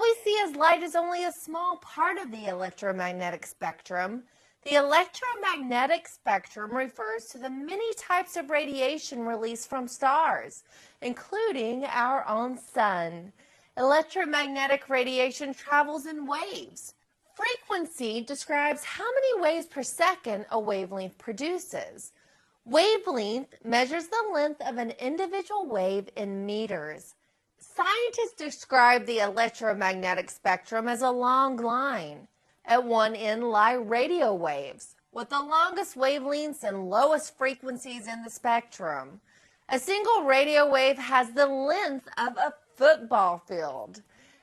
we see as light is only a small part of the electromagnetic spectrum, the electromagnetic spectrum refers to the many types of radiation released from stars, including our own sun. Electromagnetic radiation travels in waves. Frequency describes how many waves per second a wavelength produces. Wavelength measures the length of an individual wave in meters. Scientists describe the electromagnetic spectrum as a long line. At one end lie radio waves, with the longest wavelengths and lowest frequencies in the spectrum. A single radio wave has the length of a football field.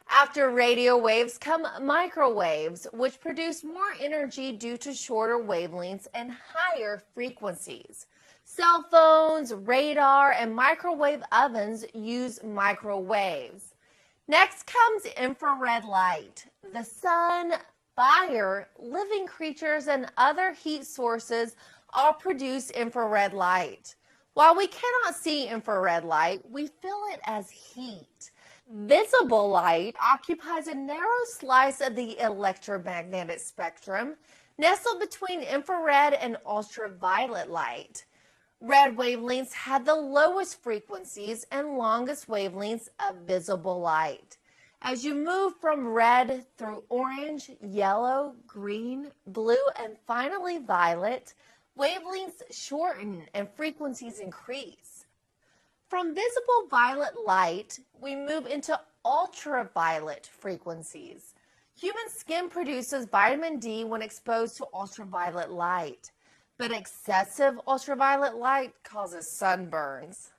After radio waves come microwaves, which produce more energy due to shorter wavelengths and higher frequencies. Cell phones, radar, and microwave ovens use microwaves. Next comes infrared light. The sun, fire, living creatures, and other heat sources all produce infrared light. While we cannot see infrared light, we feel it as heat. Visible light occupies a narrow slice of the electromagnetic spectrum, nestled between infrared and ultraviolet light. Red wavelengths have the lowest frequencies and longest wavelengths of visible light. As you move from red through orange, yellow, green, blue, and finally violet, wavelengths shorten and frequencies increase. From visible violet light, we move into ultraviolet frequencies. Human skin produces vitamin D when exposed to ultraviolet light, but excessive ultraviolet light causes sunburns.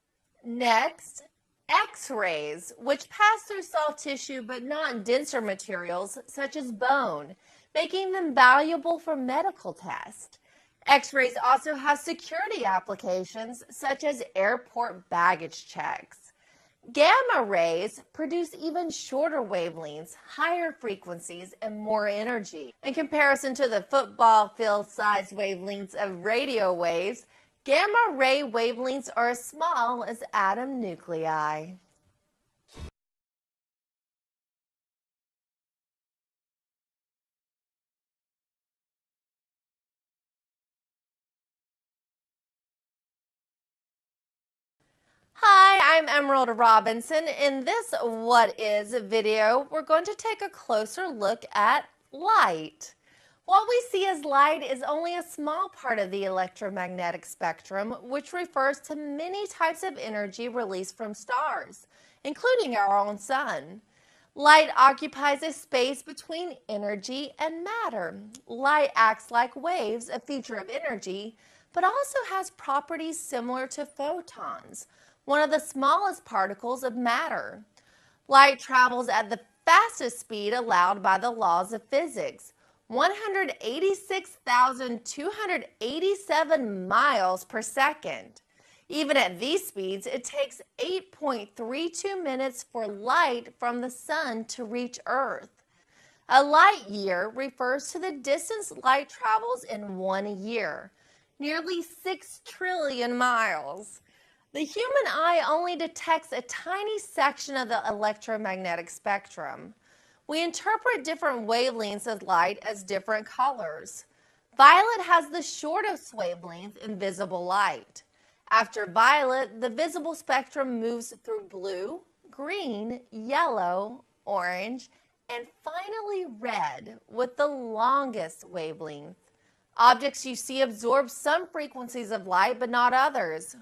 Next, X-rays, which pass through soft tissue but not denser materials such as bone, making them valuable for medical tests. X-rays also have security applications such as airport baggage checks. Gamma rays produce even shorter wavelengths, higher frequencies, and more energy. In comparison to the football field-sized wavelengths of radio waves, gamma ray wavelengths are as small as atom nuclei. Hi, I'm Emerald Robinson. In this What Is video, we're going to take a closer look at light. What we see as light is only a small part of the electromagnetic spectrum, which refers to many types of energy released from stars, including our own sun. Light occupies a space between energy and matter. Light acts like waves, a feature of energy, but also has properties similar to photons, one of the smallest particles of matter. Light travels at the fastest speed allowed by the laws of physics, 186,287 miles per second. Even at these speeds, it takes 8.32 minutes for light from the sun to reach Earth. A light year refers to the distance light travels in 1 year, nearly 6 trillion miles. The human eye only detects a tiny section of the electromagnetic spectrum. We interpret different wavelengths of light as different colors. Violet has the shortest wavelength in visible light. After violet, the visible spectrum moves through blue, green, yellow, orange, and finally red with the longest wavelength. Objects you see absorb some frequencies of light but not others.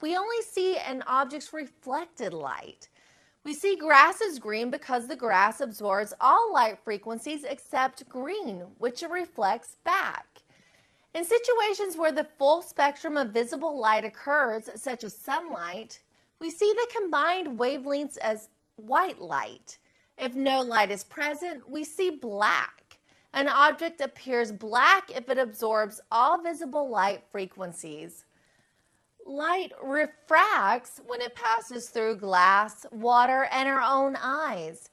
We only see an object's reflected light. We see grass is green because the grass absorbs all light frequencies except green, which it reflects back. In situations where the full spectrum of visible light occurs, such as sunlight, we see the combined wavelengths as white light. If no light is present, we see black. An object appears black if it absorbs all visible light frequencies. Light refracts when it passes through glass, water, and our own eyes.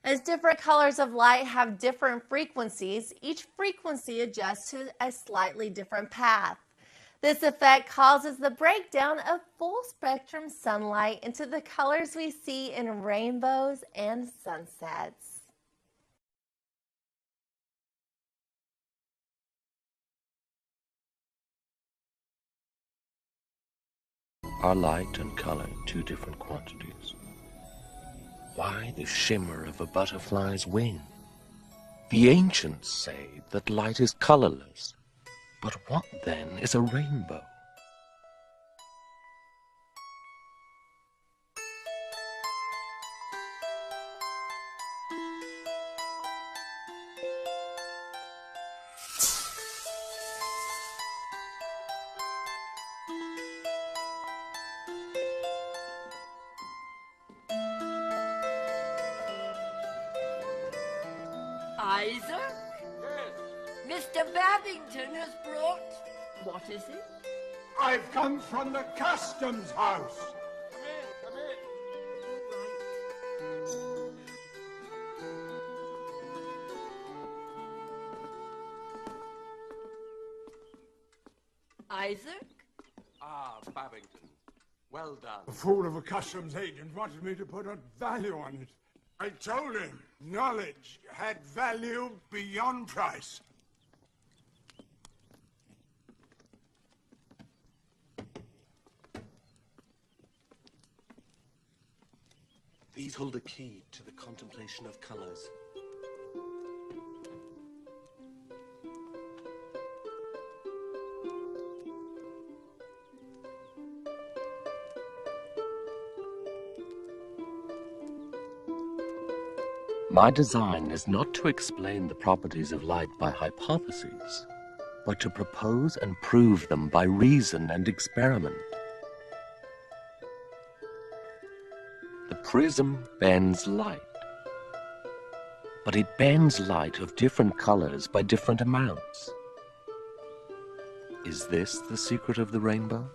As different colors of light have different frequencies, each frequency adjusts to a slightly different path. This effect causes the breakdown of full spectrum sunlight into the colors we see in rainbows and sunsets. Are light and color two different quantities? Why the shimmer of a butterfly's wing? The ancients say that light is colorless, but what then is a rainbow? Isaac? Mr. Babington has brought... What is it? I've come from the customs house. Come in. Isaac? Ah, Babington. Well done. The fool of a customs agent wanted me to put a value on it. I told him knowledge had value beyond price. These hold a key to the contemplation of colors. My design is not to explain the properties of light by hypotheses, but to propose and prove them by reason and experiment. The prism bends light, but it bends light of different colors by different amounts. Is this the secret of the rainbow?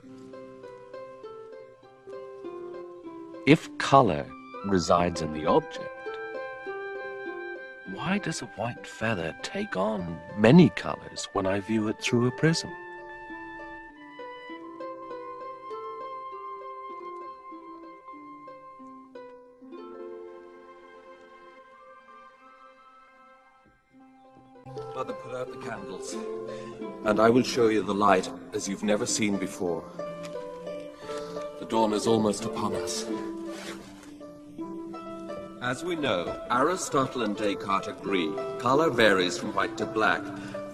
If color resides in the object, why does a white feather take on many colors when I view it through a prism? Mother, put out the candles, and I will show you the light as you've never seen before. The dawn is almost upon us. As we know, Aristotle and Descartes agree, color varies from white to black,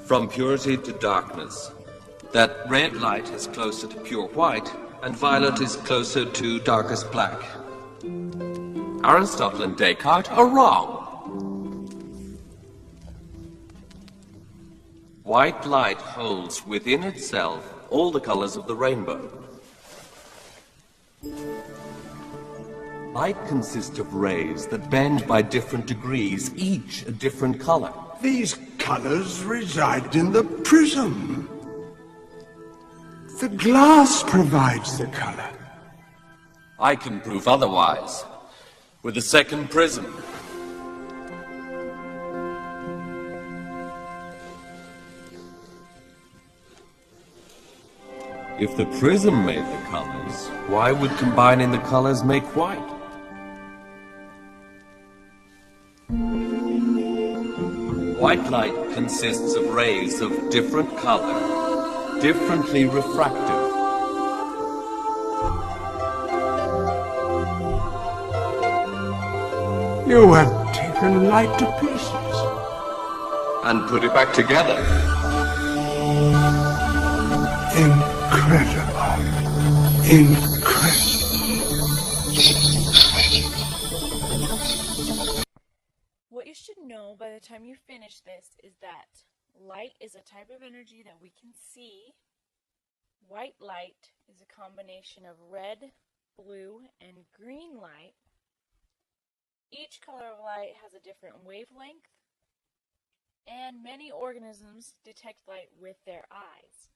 from purity to darkness. That red light is closer to pure white, and violet is closer to darkest black. Aristotle and Descartes are wrong. White light holds within itself all the colors of the rainbow. Light consists of rays that bend by different degrees, each a different color. These colors reside in the prism. The glass provides the color. I can prove otherwise with a second prism. If the prism made the colors, why would combining the colors make white? White light consists of rays of different color, differently refractive. You have taken light to pieces. And put it back together. Incredible. Incredible. What you should know by the time you finish this is that light is a type of energy that we can see. White light is a combination of red, blue, and green light. Each color of light has a different wavelength, and many organisms detect light with their eyes.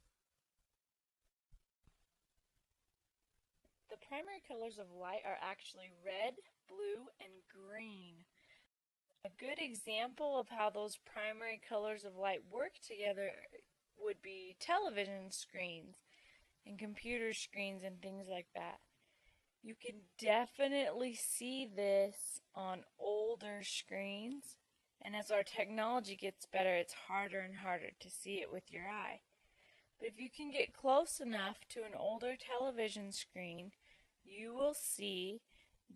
The primary colors of light are actually red, blue, and green. A good example of how those primary colors of light work together would be television screens. and computer screens and things like that. You can definitely see this on older screens, and as our technology gets better, it's harder and harder to see it with your eye. But if you can get close enough to an older television screen, you will see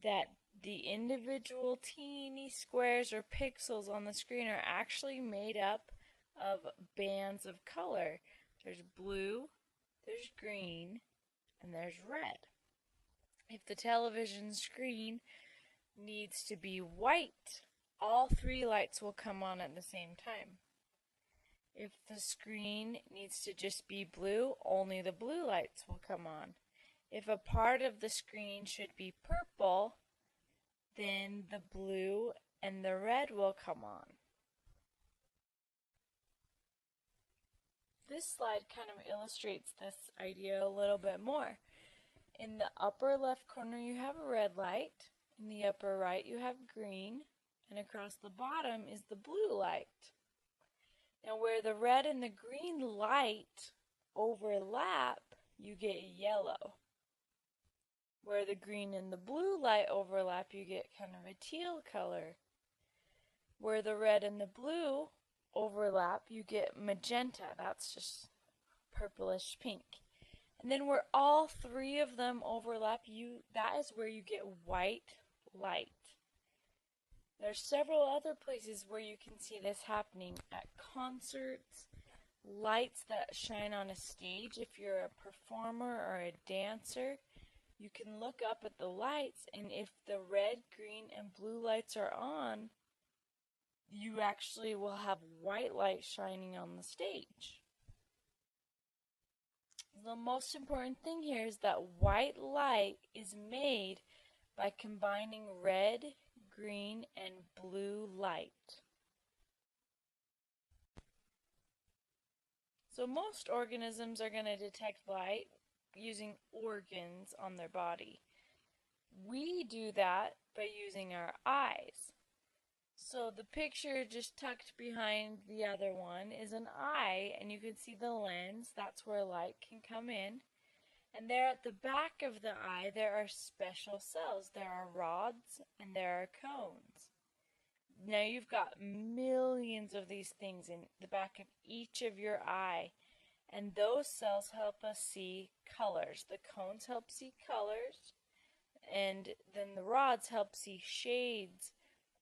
that the individual teeny squares or pixels on the screen are actually made up of bands of color. There's blue, there's green, and there's red. If the television screen needs to be white, all three lights will come on at the same time. If the screen needs to just be blue, only the blue lights will come on. If a part of the screen should be purple, then the blue and the red will come on. This slide kind of illustrates this idea a little bit more. In the upper left corner you have a red light, in the upper right you have green, and across the bottom is the blue light. Now where the red and the green light overlap, you get yellow. Where the green and the blue light overlap, you get kind of a teal color. Where the red and the blue overlap, you get magenta. That's just purplish pink. And then where all three of them overlap, that is where you get white light. There's several other places where you can see this happening: at concerts, lights that shine on a stage. If you're a performer or a dancer, you can look up at the lights, and if the red, green, and blue lights are on, you actually will have white light shining on the stage. The most important thing here is that white light is made by combining red, green, and blue light. So most organisms are going to detect light using organs on their body. We do that by using our eyes. So the picture just tucked behind the other one is an eye, and you can see the lens. That's where light can come in. And there at the back of the eye, there are special cells. There are rods and there are cones. Now you've got millions of these things in the back of each of your eye, and those cells help us see colors. The cones help see colors, and then the rods help see shades,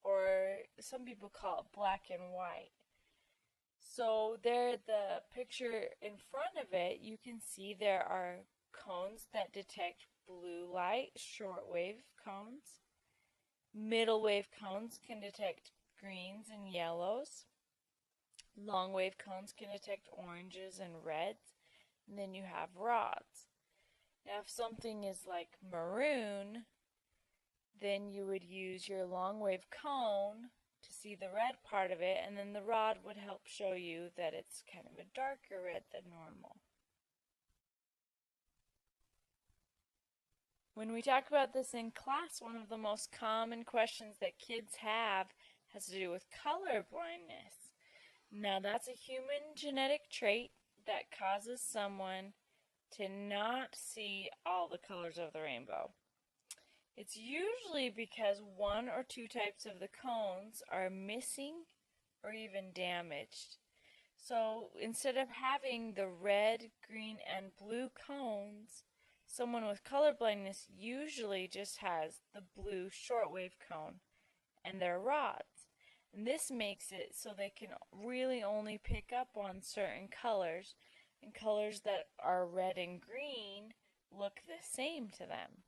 or some people call it black and white. So there, the picture in front of it, you can see there are cones that detect blue light, shortwave cones. Middle wave cones can detect greens and yellows. Long wave cones can detect oranges and reds. And then you have rods. Now if something is like maroon, then you would use your long wave cone to see the red part of it, and then the rod would help show you that it's kind of a darker red than normal. When we talk about this in class, one of the most common questions that kids have has to do with color blindness. Now that's a human genetic trait that causes someone to not see all the colors of the rainbow. It's usually because one or two types of the cones are missing or even damaged. So instead of having the red, green, and blue cones, someone with color blindness usually just has the blue shortwave cone and their rods. And this makes it so they can really only pick up on certain colors, and colors that are red and green look the same to them.